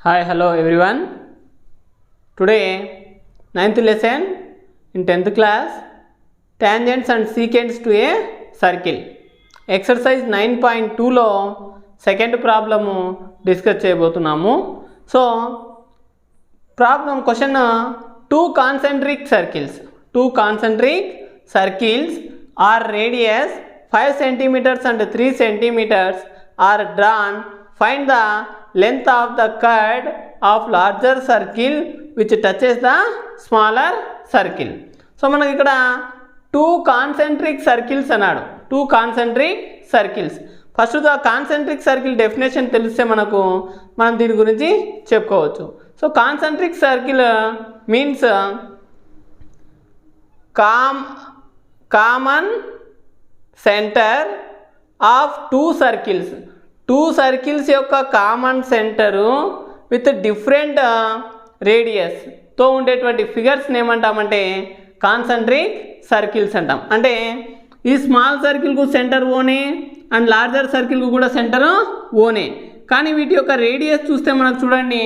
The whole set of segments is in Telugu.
Hi, hello everyone. Today, 9th lesson in 10th class, tangents and secants to a circle. Exercise 9.2 లో సెకండ్ ప్రాబ్లము డిస్కస్ చేయబోతున్నాము. So problem question two concentric circles are radius 5 centimeters and 3 centimeters are drawn. Find the length of the chord of larger circle which touches the smaller circle. So మనకి ఇక్కడ టూ కాన్సెంట్రిక్ సర్కిల్స్ అన్నాడు. Two concentric circles. First the concentric circle definition తెలిస్తే మనం దీని గురించి చెప్పుకోవచ్చు. So concentric circle means common centre of two circles యొక్క కామన్ సెంటరు విత్ డిఫరెంట్ రేడియస్తో ఉండేటువంటి ఫిగర్స్ని ఏమంటామంటే కాన్సెంట్రిక్ సర్కిల్స్ అంటాం. అంటే ఈ స్మాల్ సర్కిల్కు సెంటర్ ఓనే అండ్ లార్జర్ సర్కిల్కు కూడా సెంటర్ ఓనే. కానీ వీటి యొక్క రేడియస్ చూస్తే మనకు చూడండి,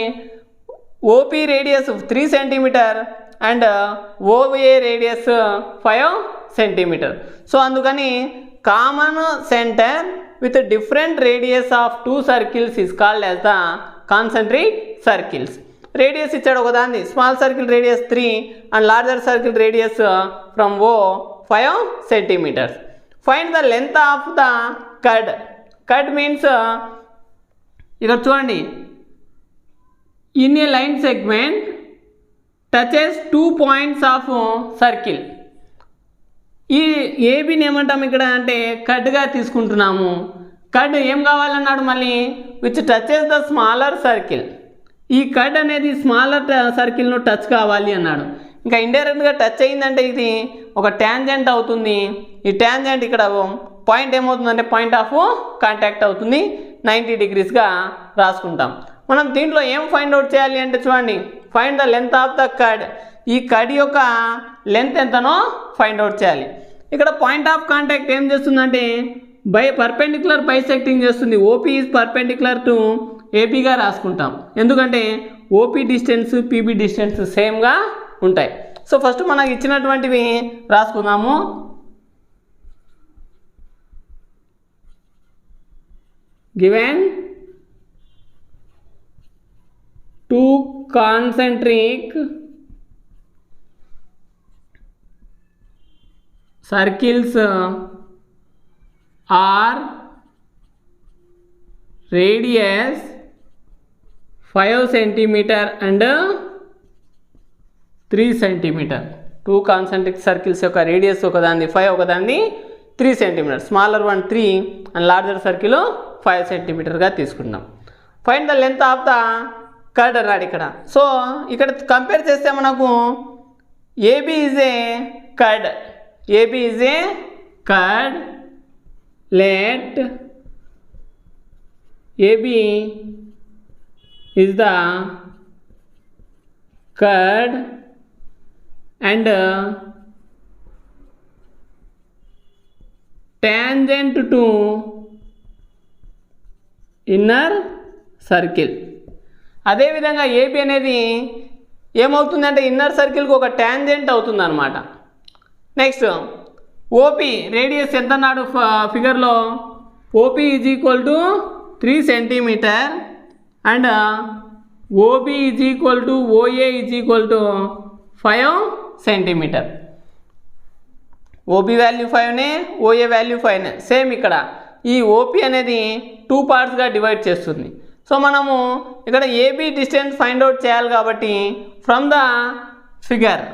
OP radius 3 centimetre and OA radius 5 centimetre. So అందుకని common centre with different radius of two circles is called as the concentric circles. Radius ఇచ్చాడు ఒకదాన్ని, small circle radius 3 and larger circle radius from O 5 centimetres. Find the length of the కడ్ మీన్స్ ఇక్కడ చూడండి, in a line segment touches 2 points of circle. ఈ ఏబిని ఏమంటాం ఇక్కడ అంటే కడ్గా తీసుకుంటున్నాము. కడ్ ఏం కావాలన్నాడు మళ్ళీ, which touches the smaller circle. ఈ కడ్ అనేది స్మాలర్ సర్కిల్ను టచ్ కావాలి అన్నాడు. ఇంకా ఇండైరెక్ట్గా టచ్ అయిందంటే ఇది ఒక ట్యాంజెంట్ అవుతుంది. ఈ ట్యాంజెంట్ ఇక్కడ పాయింట్ ఏమవుతుందంటే పాయింట్ ఆఫ్ కాంటాక్ట్ అవుతుంది. 90 డిగ్రీస్గా రాసుకుంటాం. మనం దీంట్లో ఏం ఫైండ్ అవుట్ చేయాలి అంటే చూడండి, find the length of the కడ్. ఈ కడ్ యొక్క లెంత్ ఎంతనో ఫైండ్ అవుట్ చేయాలి. ఇక్కడ పాయింట్ ఆఫ్ కాంటాక్ట్ ఏం చేస్తుందంటే పర్పెండిక్యులర్ బైసెక్టింగ్ చేస్తుంది. ఓపీ ఈజ్ పర్పెండిక్యులర్ టు ఏపీగా రాసుకుంటాం. ఎందుకంటే ఓపీ డిస్టెన్స్ పీబీ డిస్టెన్స్ సేమ్గా ఉంటాయి. సో ఫస్ట్ మనకు ఇచ్చినటువంటివి రాసుకుందాము. Given two concentric circles are radius 5 centimeter and 3 centimeter. Two concentric circles యొక్క రేడియస్ ఒకదాన్ని 5 ఒకదాన్ని 3 centimetre. Smaller one 3 and larger circle 5 సెంటీమీటర్గా తీసుకుంటాం. Find the length of the chord అన్నాడు ఇక్కడ. సో ఇక్కడ కంపేర్ చేస్తే మనకు AB is a curd. AB is a chord. Let AB is the chord and tangent to inner circle. అదేవిధంగా AB అనేది ఏమవుతుందంటే ఇన్నర్ సర్కిల్కి ఒక ట్యాంజెంట్ అవుతుంది అన్నమాట. నెక్స్ట్ ఓపీ రేడియస్ ఎంత అన్నాడు ఫిగర్లో, OP is equal to 3 centimetre and OB is equal to OA is equal to 5 centimetre. OB value 5నే, ఓఏ వాల్యూ 5నే. సేమ్ ఇక్కడ ఈ ఓపీ అనేది 2 పార్ట్స్గా డివైడ్ చేస్తుంది. సో మనము ఇక్కడ ఏబీ డిస్టెన్స్ ఫైండ్ అవుట్ చేయాలి కాబట్టి ఫ్రమ్ ద ఫిగర్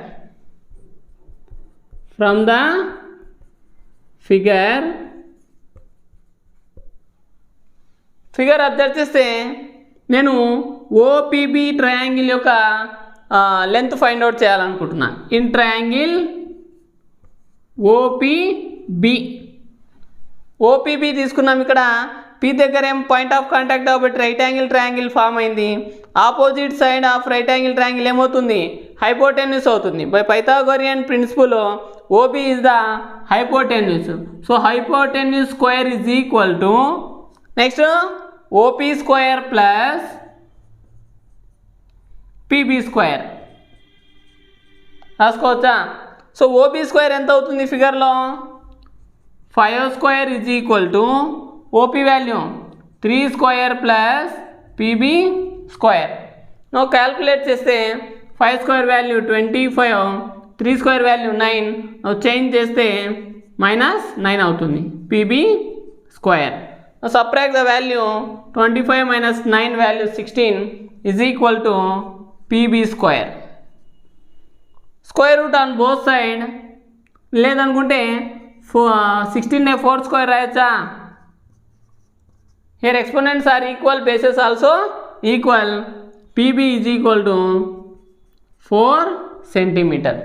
అబ్జర్వ్ చేస్తే నేను ఓపీబీ ట్రయాంగిల్ యొక్క లెంత్ ఫైండ్ అవుట్ చేయాలనుకుంటున్నా. ఇన్ ట్రయాంగిల్ ఓపీబీ తీసుకున్నాం. ఇక్కడ పి దగ్గర ఏం పాయింట్ ఆఫ్ కాంటాక్ట్ కాబట్టి రైట్ యాంగిల్ ట్రయాంగిల్ ఫామ్ అయింది. Opposite side of right angle triangle ఏమవుతుంది, హైపోటెన్యూస్ అవుతుంది. By Pythagorean principle OB is the hypotenuse. So hypotenuse square is equal to next OP square plus PB square రాసుకోవచ్చా? సో ఓబీ స్క్వేర్ ఎంత అవుతుంది ఫిగర్లో? 5 square is equal to OP value 3 square plus PB square. నువ్వు క్యాల్కులేట్ చేస్తే 5 స్క్వేర్ వాల్యూ 25, 3 స్క్వేర్ వాల్యూ 9, నువ్వు చేంజ్ చేస్తే -9 అవుతుంది PB square. Subtract the value 25 - 9 value 16 is equal to PB square. Square root on both side, లేదనుకుంటే 16 4 స్క్వేర్ రాయొచ్చా? Here exponents are equal, bases also equal. PB is equal to 4 centimetre.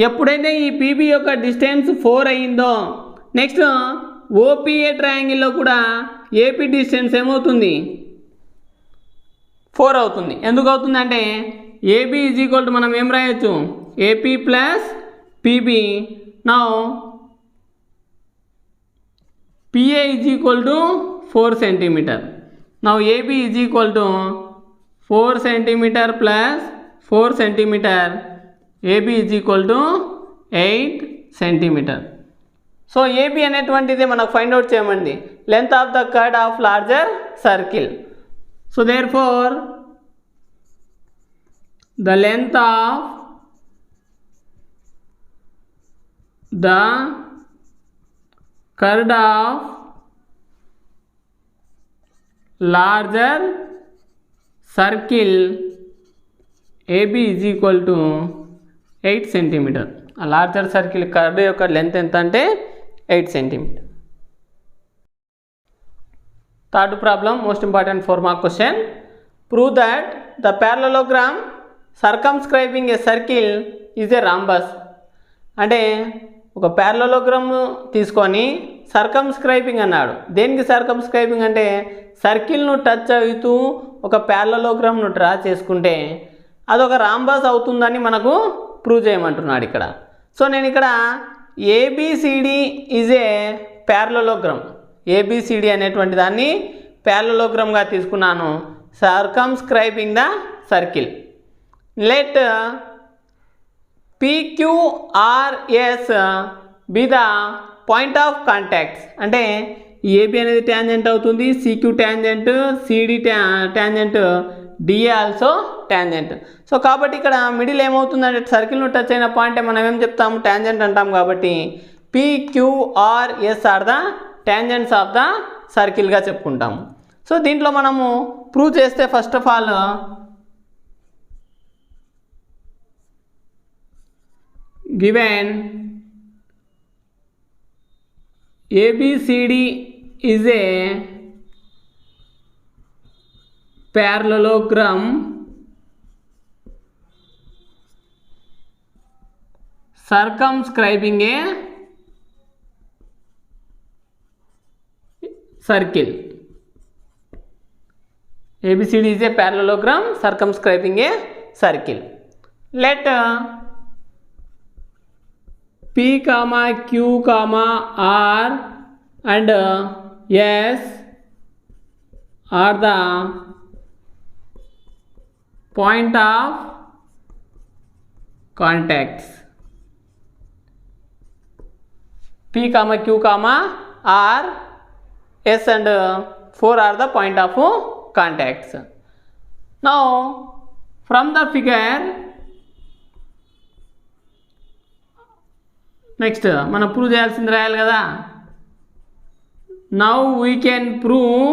ఎప్పుడైతే ఈ పీబీ యొక్క డిస్టెన్స్ 4 అయ్యిందో, నెక్స్ట్ ఓపీఏ ట్రయాంగిల్లో కూడా ఏపీ డిస్టెన్స్ ఏమవుతుంది? 4 అవుతుంది. ఎందుకు అవుతుంది అంటే ఏబీ ఈజ్ ఈక్వల్ టు మనం ఏం రాయొచ్చు? AP plus PB. Now PA is equal to 4 centimeter. Now AB is equal to 4 centimeter plus 4 centimeter. AB is equal to 8 centimeter. So AB అనేటువంటిది మనకు ఫైండ్ అవుట్ చేయమండి, length of the chord of larger circle. So therefore the length of the curve of larger circle AB is equal to 8 centimeter. ఆ లార్జర్ సర్కిల్ కర్వ్ యొక్క లెంత్ ఎంత అంటే 8 centimeter. Third problem, most important 4 mark question. Prove that the parallelogram circumscribing a circle is a rhombus. అంటే ఒక ప్యారలలోగ్రామ్ తీసుకొని సర్కమ్స్క్రైబింగ్ అన్నాడు. దేనికి సర్కమ్స్క్రైబింగ్ అంటే సర్కిల్ను టచ్ అవుతూ ఒక ప్యారలలోగ్రామ్ను డ్రా చేసుకుంటే అదొక రాంబస్ అవుతుందని మనకు ప్రూవ్ చేయమంటున్నాడు ఇక్కడ. సో నేను ఇక్కడ ABCD is a parallelogram, ABCD అనేటువంటి దాన్ని ప్యారలలోగ్రామ్గా తీసుకున్నాను. Circumscribing the circle. Let PQRS be the point of contacts. అంటే ఏబి అనేది ట్యాంజెంట్ అవుతుంది, CQ tangent, CD tangent, DA also tangent. So కాబట్టి ఇక్కడ మిడిల్ ఏమవుతుందంటే సర్కిల్ను టచ్ అయిన పాయింట్ మనం ఏం చెప్తాము? ట్యాంజెంట్ అంటాం. కాబట్టి PQRS are the tangents of the సర్కిల్గా చెప్పుకుంటాము. సో దీంట్లో మనము ప్రూవ్ చేస్తే first of all given ABCD is a parallelogram circumscribing a circle. ABCD is a parallelogram circumscribing a circle. Let P, Q, R and S are the point of contacts. P, Q, R, S and 4 are the point of contacts. Now from the figure, next మనం ప్రూవ్ చేయాల్సింది రాయాలి కదా. Now we can prove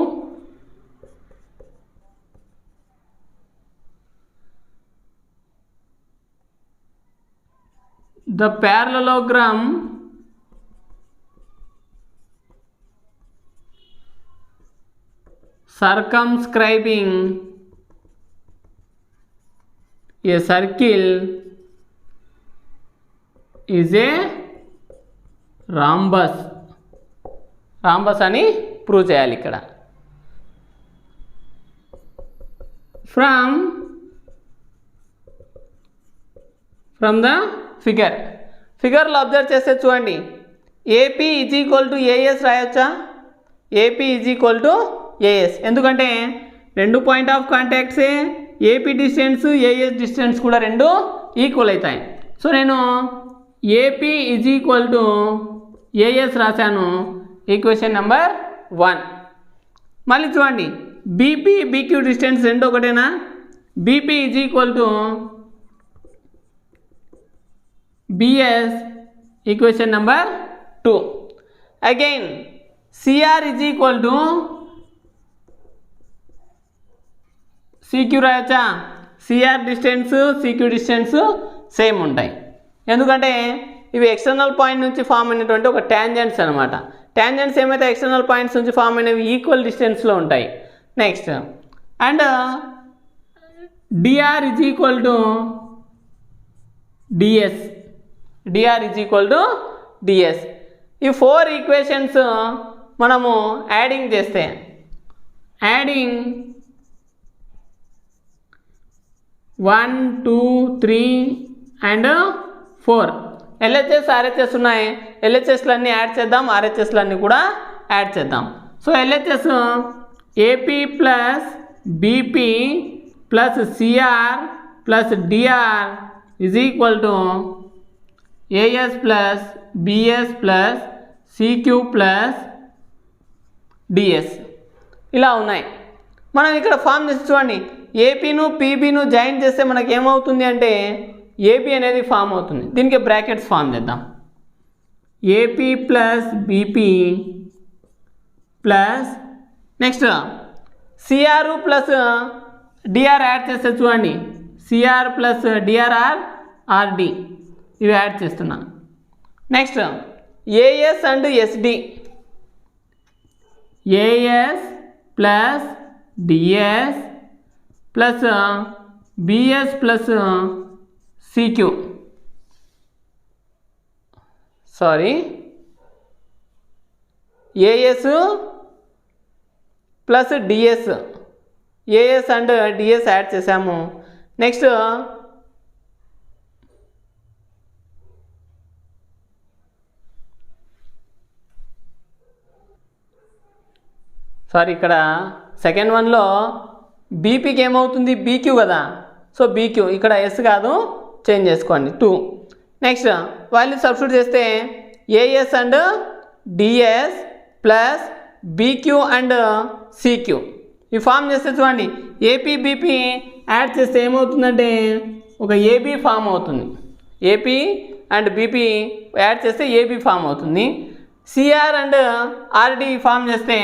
the parallelogram circumscribing a circle is a rhombus. Rhombus అని ప్రూవ్ చేయాలి ఇక్కడ. ఫ్రమ్ ద ఫిగర్లో అబ్జర్వ్ చేస్తే చూడండి, AP is equal to AS రాయొచ్చా? AP is equal to AS. ఎందుకంటే రెండు పాయింట్ ఆఫ్ కాంటాక్ట్సే ఏపీ డిస్టెన్స్ ఏఎస్ డిస్టెన్స్ కూడా రెండు ఈక్వల్ అవుతాయి. సో నేను AP is equal to AS రాశాను, ఈక్వేషన్ నెంబర్ 1. మళ్ళీ చూడండి, బీపీ బీక్యూ డిస్టెన్స్ రెండు ఒకటేనా? BP is equal to BS, equation number 2. Again CR is equal to CQ రాయచ్చా? CR distance CQ distance same ఉంటాయి, ఎందుకంటే ఇవి ఎక్స్టర్నల్ పాయింట్ నుంచి ఫామ్ అయినటువంటి ఒక ట్యాంజెంట్స్ అనమాట. ట్యాంజెంట్స్ ఏమైతే ఎక్స్టర్నల్ పాయింట్స్ నుంచి ఫామ్ అయినవి ఈక్వల్ డిస్టెన్స్లో ఉంటాయి. Next and DR is equal to DS, DR is equal to DS. ఈ 4 ఈక్వేషన్స్ మనము యాడింగ్ చేస్తే, యాడింగ్ 1, 2, 3 అండ్ 4 ఎల్హెచ్ఎస్ ఆర్హెచ్ఎస్ ఉన్నాయి. ఎల్హెచ్ఎస్లన్నీ యాడ్ చేద్దాం, ఆర్హెచ్ఎస్లన్నీ కూడా యాడ్ చేద్దాం. So LHS AP plus BP plus CR plus DR is equal to AS plus BS plus CQ plus DS ఇలా ఉన్నాయి. మనం ఇక్కడ ఫామ్ చేసి చూడండి, ఏపీను పీబీను జాయిన్ చేస్తే మనకి ఏమవుతుంది అంటే ఏపీ అనేది ఫామ్ అవుతుంది. దీనికి బ్రాకెట్స్ ఫామ్ చేద్దాం. AP plus BP plus next CR plus DR add చేస్తే చూడండి, సిఆర్ ప్లస్ డిఆర్ఆర్ ఆర్డి ఇవి యాడ్ చేస్తున్నా. Next AS and SD, AS plus DS plus BS plus CQ, sorry AS plus DS, AS and DS add చేసాము. నెక్స్ట్ సారీ ఇక్కడ సెకండ్ వన్లో బీపీకి ఏమవుతుంది, బీక్యూ కదా, సో బీక్యూ ఇక్కడ ఎస్ కాదు, చేంజ్ చేసుకోండి 2. నెక్స్ట్ వాల్యూ సబ్స్టిట్యూట్ చేస్తే AS and DS plus BQ and CQ ఈ ఫామ్ చేస్తే చూడండి, ఏపీ బీపీ యాడ్ చేస్తే ఏమవుతుందంటే ఒక ఏబీ ఫామ్ అవుతుంది. ఏపీ అండ్ బీపీ యాడ్ చేస్తే ఏబీ ఫామ్ అవుతుంది. సిఆర్ అండ్ ఆర్డి ఫామ్ చేస్తే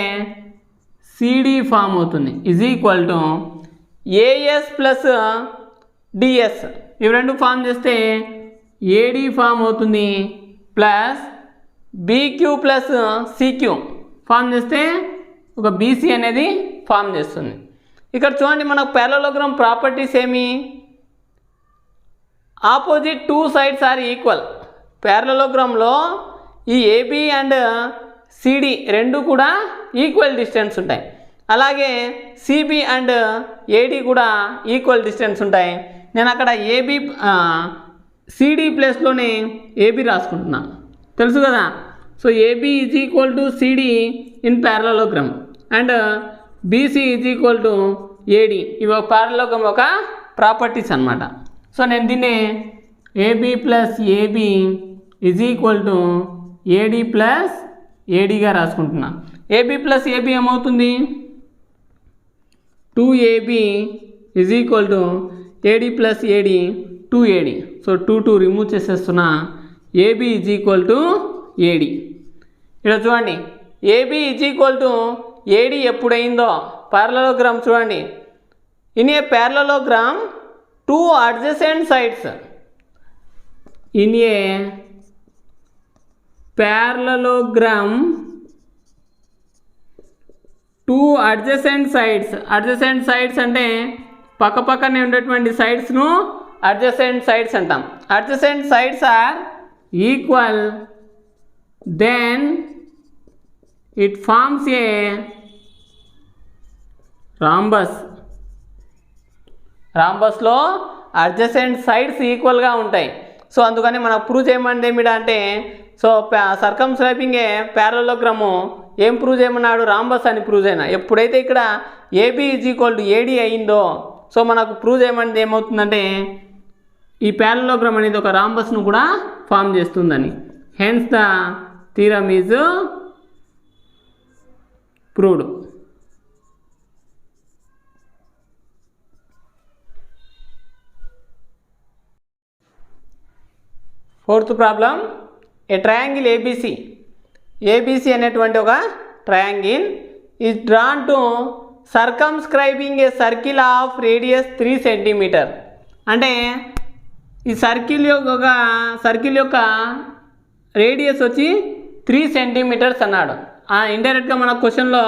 సిడి ఫామ్ అవుతుంది. Is equal to AS plus DS ఇవి రెండు ఫామ్ చేస్తే ఏడి ఫామ్ అవుతుంది. Plus BQ plus CQ form చేస్తే ఒక బీసీ అనేది ఫామ్ చేస్తుంది. ఇక్కడ చూడండి, మనకు పారలలోగ్రామ్ ప్రాపర్టీస్ ఏమి, ఆపోజిట్ 2 సైడ్స్ ఆర్ ఈక్వల్. పారలలోగ్రామ్లో ఈ ఏబీ అండ్ సిడి రెండు కూడా ఈక్వల్ డిస్టెన్స్ ఉంటాయి. అలాగే సిబి అండ్ ఏడి కూడా ఈక్వల్ డిస్టెన్స్ ఉంటాయి. నేను అక్కడ ఏబీ సిడి ప్లేస్లోనే ఏబీ రాసుకుంటున్నా, తెలుసు కదా. So AB is equal to CD in parallelogram and BC is equal to AD. ఇవి ఒక పారలలోగ్రామ్ ఒక ప్రాపర్టీస్ అనమాట. సో నేను దీన్ని AB plus AB is equal to AD plus ఏడీగా రాసుకుంటున్నా. ఏబీ ప్లస్ ఏబీ ఏమవుతుంది, 2AB is equal to AD plus AD 2AD. So 2 remove చేసేస్తున్నా. AB is equal to AD. ఇక్కడ చూడండి, AB is equal to AD ఎప్పుడైందో పారలలోగ్రామ్ చూడండి. In a parallelogram 2 adjacent sides, in a parallelogram 2 adjacent sides. Adjacent sides అంటే పక్క పక్కనే ఉండేటువంటి సైడ్స్ను అడ్జసెంట్ సైడ్స్ అంటాం. Adjacent sides are equal, then it forms a rhombus. రాంబస్లో అడ్జసెంట్ సైడ్స్ ఈక్వల్గా ఉంటాయి. సో అందుకని మనకు ప్రూవ్ చేయమని ఏమిటా అంటే, సో సర్కంస్క్రైబింగ్ ఏ పారలలోగ్రాము ఏం ప్రూవ్ చేయమన్నాడు, రాంబస్ అని ప్రూవ్ చేయనా. ఎప్పుడైతే ఇక్కడ AB is equal to AD అయిందో, సో మనకు ప్రూవ్ చేయమంటే ఏమవుతుందంటే ఈ ప్యారలోగ్రామ్ అనేది ఒక రాంబస్ను కూడా ఫామ్ చేస్తుందని. Hence the theorem is proved. Fourth problem, a triangle ABC అనేటువంటి ఒక triangle is drawn to circumscribing a circle of radius 3 centimeter. అంటే ఈ సర్కిల్ యొక్క రేడియస్ వచ్చి 3 సెంటీమీటర్స్ అన్నాడు. ఇండైరెక్ట్గా మన క్వశ్చన్లో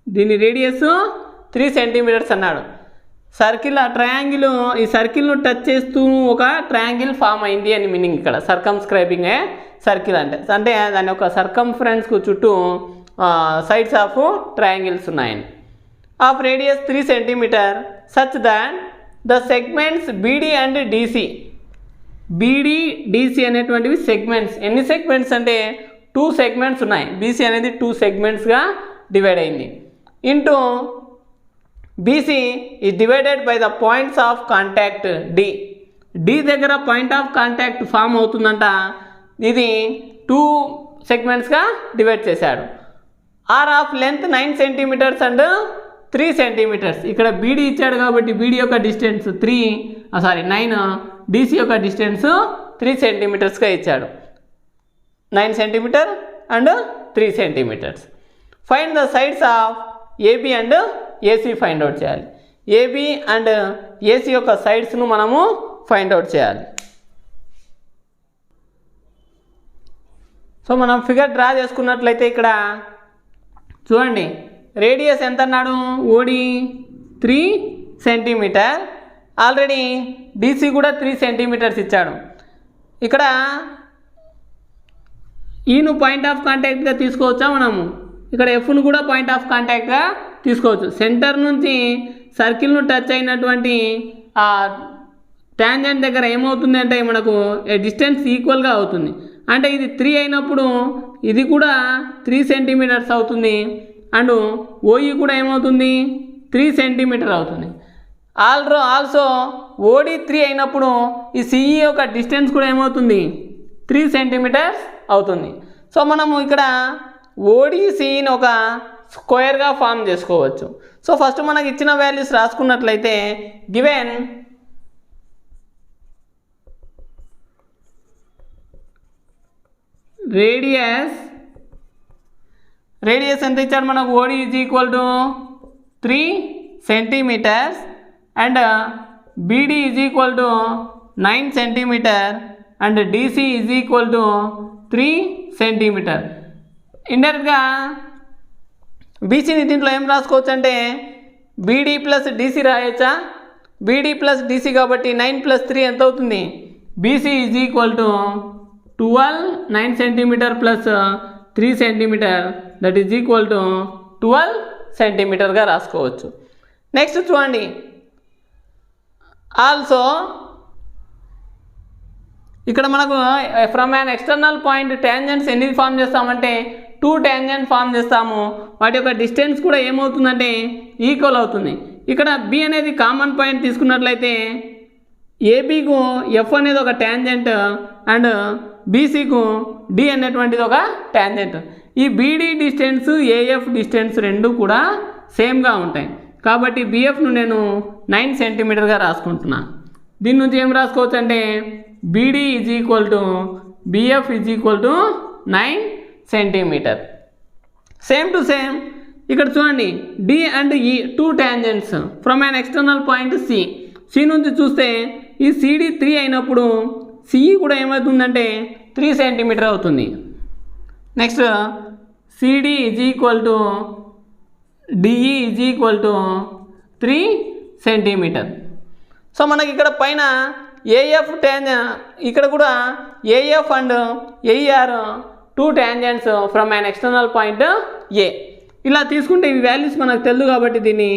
దీని రేడియస్ 3 సెంటీమీటర్స్ అన్నాడు. ఈ సర్కిల్ను టచ్ చేస్తూ ఒక ట్రయాంగిల్ ఫామ్ అయింది అని మీనింగ్. ఇక్కడ సర్కమ్స్క్రైబింగ్ ఏ సర్కిల్ అంటే దాని యొక్క సర్కంఫరెన్స్కు చుట్టూ సైడ్స్ ఆఫ్ ట్రయాంగిల్స్ ఉన్నాయని. Of radius 3 centimetre such that the segments BD and DC అనేటువంటివి సెగ్మెంట్స్. ఎన్ని సెగ్మెంట్స్ అంటే 2 సెగ్మెంట్స్ ఉన్నాయి. బీసీ అనేది 2 సెగ్మెంట్స్గా డివైడ్ అయింది. Into BC is divided by the points of contact D దగ్గర పాయింట్ ఆఫ్ కాంటాక్ట్ ఫామ్ అవుతుందంట. ఇది 2 సెగ్మెంట్స్గా డివైడ్ చేశాడు. Are of length 9 centimetres and 3 centimetres. ఇక్కడ BD ఇచ్చాడు కాబట్టి BD యొక్క డిస్టెన్స్ 9, DC యొక్క డిస్టెన్స్ 3 సెంటీమీటర్స్గా ఇచ్చాడు. 9 centimetre and 3 centimetres. Find the sides of AB and AC find out చేయాలి. AB అండ్ AC యొక్క సైడ్స్ను మనము ఫైండ్ అవుట్ చేయాలి. సో మనం ఫిగర్ డ్రా చేసుకున్నట్లయితే ఇక్కడ చూడండి, రేడియస్ ఎంత అన్నాడు? OD 3 centimetre. ఆల్రెడీ DC కూడా 3 సెంటీమీటర్స్ ఇచ్చాడు. ఇక్కడ ఈను పాయింట్ ఆఫ్ కాంటాక్ట్గా తీసుకోవచ్చా మనము? ఇక్కడ ఎఫ్ను కూడా పాయింట్ ఆఫ్ కాంటాక్ట్గా తీసుకోవచ్చు. సెంటర్ నుంచి సర్కిల్ను టచ్ అయినటువంటి ఆ ట్యాంజెంట్ దగ్గర ఏమవుతుంది అంటే మనకు డిస్టెన్స్ ఈక్వల్గా అవుతుంది. అంటే ఇది 3 అయినప్పుడు ఇది కూడా 3 సెంటీమీటర్స్ అవుతుంది. అండ్ OE కూడా ఏమవుతుంది? 3 సెంటీమీటర్ అవుతుంది. ఆల్సో OD 3 అయినప్పుడు ఈ CE యొక్క డిస్టెన్స్ కూడా ఏమవుతుంది? 3 సెంటీమీటర్స్ అవుతుంది. సో మనము ఇక్కడ ODCని ఒక స్క్వేర్గా ఫామ్ చేసుకోవచ్చు. సో ఫస్ట్ మనకి ఇచ్చిన వాల్యూస్ రాసుకున్నట్లయితే గివెన్ రేడియస్ ఎంత ఇచ్చాడు మనకు? OD is equal to 3 centimetres and BD is equal to 9 centimetre and DC is equal to 3 centimetre. ఇండైరెక్ట్గా బీసీని దీంట్లో ఏం రాసుకోవచ్చు అంటే BD ప్లస్ DC రాయొచ్చా? BD ప్లస్ DC కాబట్టి 9 + 3 ఎంత అవుతుంది? BC is equal to 9 centimetre plus 3 centimetre that is equal to 12 సెంటీమీటర్గా రాసుకోవచ్చు. నెక్స్ట్ చూడండి, ఆల్సో ఇక్కడ మనకు from an external point tangents ఎన్ని ఫామ్ చేస్తామంటే 2 ట్యాంజెంట్ ఫామ్ చేస్తాము. వాటి యొక్క డిస్టెన్స్ కూడా ఏమవుతుందంటే ఈక్వల్ అవుతుంది. ఇక్కడ B అనేది కామన్ పాయింట్ తీసుకున్నట్లయితే ABకు F అనేది ఒక ట్యాంజెంట్ అండ్ BCకు D అనేటువంటిది ఒక ట్యాంజెంట్. ఈ BD డిస్టెన్స్ AF డిస్టెన్స్ రెండు కూడా సేమ్గా ఉంటాయి. కాబట్టి BFను నేను 9 సెంటీమీటర్గా రాసుకుంటున్నాను. దీని నుంచి ఏం రాసుకోవచ్చు అంటే BD is equal to BF is equal to 9 centimetre. Same to same ఇక్కడ చూడండి, D and E 2 tangents from an external point C నుంచి చూస్తే ఈ CD 3 అయినప్పుడు CE కూడా ఏమవుతుందంటే 3 సెంటీమీటర్ అవుతుంది. Next CD is equal to DE is equal to 3 centimetre. So మనకి ఇక్కడ పైన AF ఇక్కడ కూడా AF and AE are 2 tangents from an external point A. ఇలా తీసుకుంటే ఈ వాల్యూస్ మనకు తెలుసు కాబట్టి దీన్ని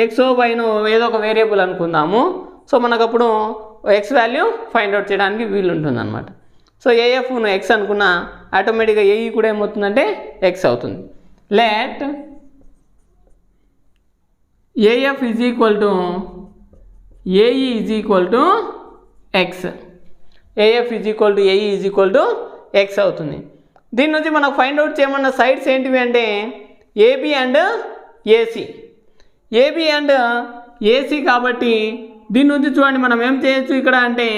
ఎక్సో వైనో ఏదో ఒక వేరియబుల్ అనుకుందాము. సో మనకు అప్పుడు X వాల్యూ ఫైండ్ అవుట్ చేయడానికి వీలు ఉంటుంది అనమాట. సో AFను X అనుకున్న ఆటోమేటిక్గా AE కూడా ఏమవుతుందంటే X అవుతుంది. Let AF is equal to AE is equal to X, AF is equal to AE is equal to X అవుతుంది. దీని నుంచి మనకు ఫైండ్ అవుట్ చేయమన్న సైడ్స్ ఏంటివి అంటే AB and AC. AB and AC కాబట్టి దీని నుంచి చూడండి మనం ఏం చేయొచ్చు ఇక్కడ అంటే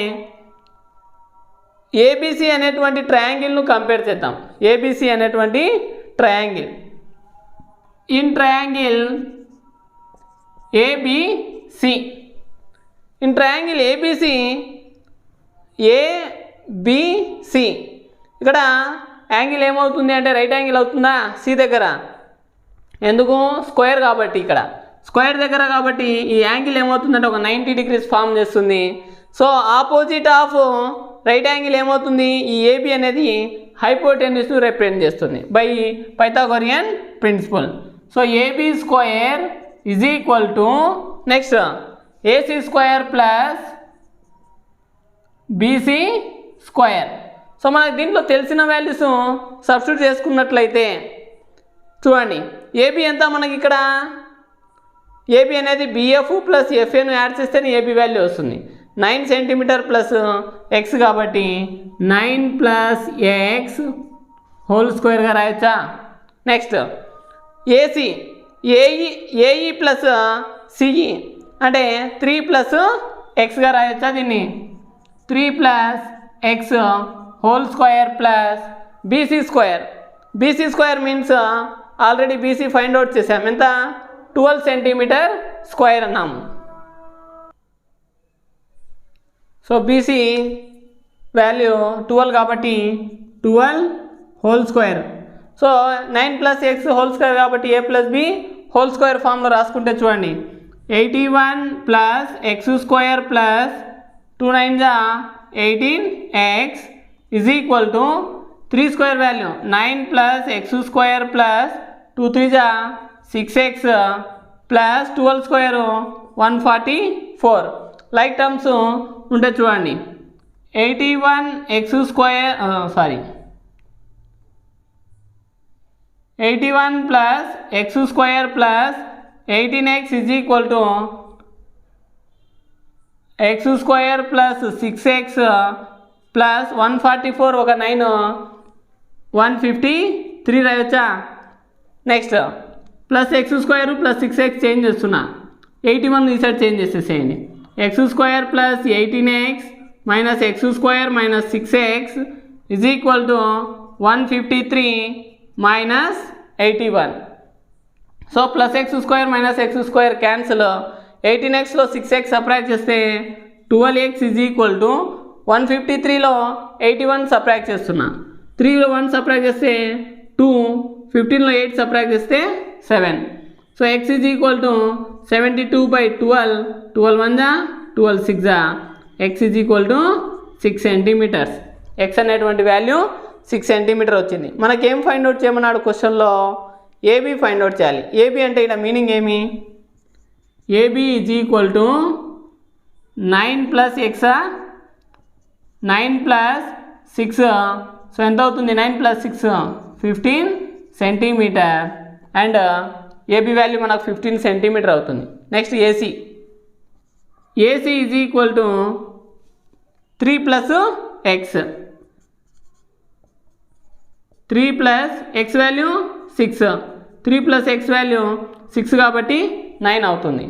ఏబిసి అనేటువంటి ట్రయాంగిల్ను కంపేర్ చేద్దాం. ఏబిసి అనేటువంటి triangle, in triangle ABC, in triangle ABC, ABC ఇక్కడ యాంగిల్ ఏమవుతుంది అంటే రైట్ యాంగిల్ అవుతుందా సి దగ్గర, ఎందుకు స్క్వేర్ కాబట్టి, ఇక్కడ స్క్వేర్ దగ్గర కాబట్టి ఈ యాంగిల్ ఏమవుతుందంటే ఒక 90 డిగ్రీస్ ఫామ్ చేస్తుంది. So opposite of right angle ఏమవుతుంది, ఈ ఏబి అనేది హైపోటెన్యూస్ను రిప్రజెంట్ చేస్తుంది by Pythagorean principle. So AB square is equal to next AC square plus BC square. So మనకి దీంట్లో తెలిసిన వాల్యూస్ సబ్స్టిట్యూట్ చేసుకున్నట్లయితే చూడండి ఏబి ఎంత మనకి ఇక్కడ, ఏబి అనేది బిఎఫ్ ప్లస్ ఎఫ్ఏను యాడ్ చేస్తేనే ఏబి వాల్యూ వస్తుంది. 9 సెంటీమీటర్ ప్లస్ ఎక్స్ కాబట్టి 9 ప్లస్ ఎక్స్ హోల్ స్క్వేర్గా రాయొచ్చా. Next AC, AE plus CE అంటే 3 ప్లస్ ఎక్స్గా రాయొచ్చా దీన్ని, 3 plus x whole square plus BC square. BC square means already BC find out చేసాం, ఎంత 12 సెంటీమీటర్ స్క్వేర్ అన్నాము. సో బీసీ వాల్యూ 12 కాబట్టి 12 whole square. So 9 plus x whole square కాబట్టి ఏ ప్లస్ బి హోల్ స్క్వేర్ ఫామ్లో రాసుకుంటే చూడండి 81 ప్లస్ ఎక్స్ స్క్వేర్ ప్లస్ 2 9 జా 18x is equal to 3 square value 9 plus x square plus 2 3 జా 6x plus 12 square 144. Like terms ఉంటే చూడండి 81 x square 81 plus x square plus 18x is equal to x square plus 6x plus 144 ఒక 9 153 రాయొచ్చా. Next plus x square plus 6x change చేస్తున్నా, 81 ఈ సైడ్ చేంజ్ చేసేసేయండి. X square plus 18x minus x square minus 6x is equal to 153 minus 81. So plus x square minus x square cancel, 18xలో 6x సబ్ట్రాక్ట్ చేస్తే 12x is equal to 153లో 81 subtract చేస్తున్నా, 3లో 1 సబ్ట్రాక్ట్ చేస్తే 2, 15లో 8 సబ్ట్రాక్ట్ చేస్తే 7. So x is equal to 72/12, 12 1 జా 12 6 జా, x is equal to 6 centimetres. x అనేటువంటి వాల్యూ 6 సెంటీమీటర్ వచ్చింది. మనకేం ఫైండ్ అవుట్ చేయమన్నాడు క్వశ్చన్లో, ఏబి ఫైండ్ అవుట్ చేయాలి. ఏబి అంటే ఇక్కడ మీనింగ్ ఏమి, AB is equal to 9 plus ఎక్సా 9 ప్లస్ 6. సో ఎంత అవుతుంది 9 plus 6 15 centimetre and AB value మనకు 15 సెంటీమీటర్ అవుతుంది. Next AC, AC is equal to 3 plus X, 3 plus X value 6, 3 plus X value 6 కాబట్టి 9 అవుతుంది.